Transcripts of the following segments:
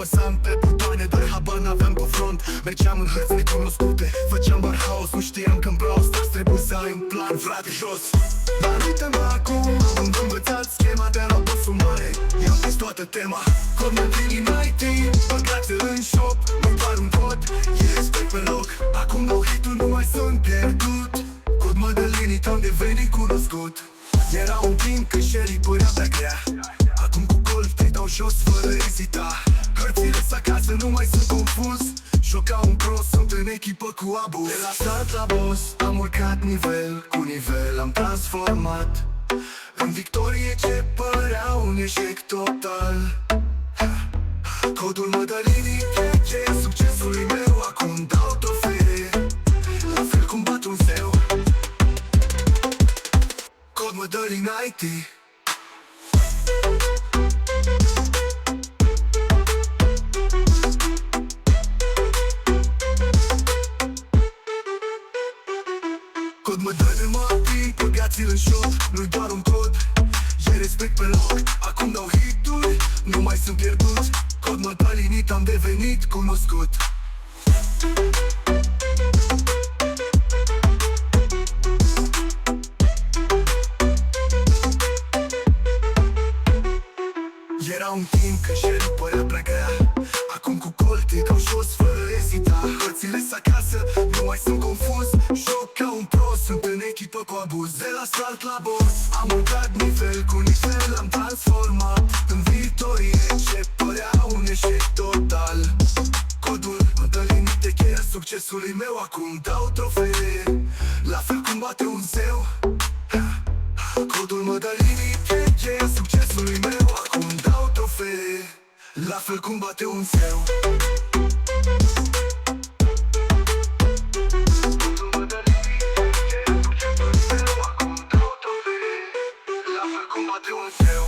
apăsam pe butoane, dar habar n-aveam pe front. Mergeam în hărți necunoscute, făceam bar haos, nu știam că-n Brawl Stars trebuie să ai un plan, frate, jos. Dar uite-mă acum, am învățat schema de la bossul mare. I-am pus toată tema, cod Mădălini IT, băgați în shop, nu doar un cod, e respect pe loc. Acum nou hit-uri nu mai sunt pierdut, cod Mădălini am devenit cunoscut. Era un timp când Shelly părea prea grea, acum cu Colt te dau jos fără ezita. Hărțile-s acasă, nu mai sunt confuz, joca un pro, sunt în echipă cu abuz. De la start la boss, am urcat nivel cu nivel, am transformat în victorie ce părea un eșec total. Codul Mădălini ce e succesului meu, acum dau trofee, la fel cum bat un zeu. Cod Mădălini IT. Cod Mădălini IT, băgați-l în shop, nu-i doar un cod, e respect pe loc. Acum dau hit-uri, nu mai sunt pierdut, cod Mădălini am devenit cunoscut. Era un timp când Shelly părea prea grea, acum cu Colt te dau jos fără ezita. Hărțile-s acasă, nu mai sunt confuz, joc ca un pro, sunt în echipă cu abuz. De la start la boss, am urcat nivel cu nivel, am transformat în victorie ce părea un eșec total. Codul Mădălini te cheia succesului meu, acum dau trofee, la fel cum bate un zeu. Codul Mădălini te cheia succesului meu, acum dau trofee, la fel cum bate un zeu. Codul Mădălini te cheia succesului meu, acum dau trofee, la fel cum bate un zeu.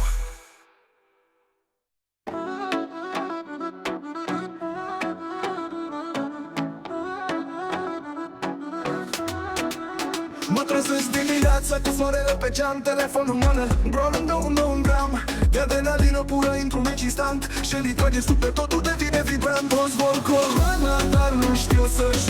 Mă trezesc dimineața cu soarele pe geam, telefonul mână, rolând un nou gram de adrenalină pură, intru meci instant. Shelly trage super, totul devine vibrant. Toți vor coroana, dar nu știu să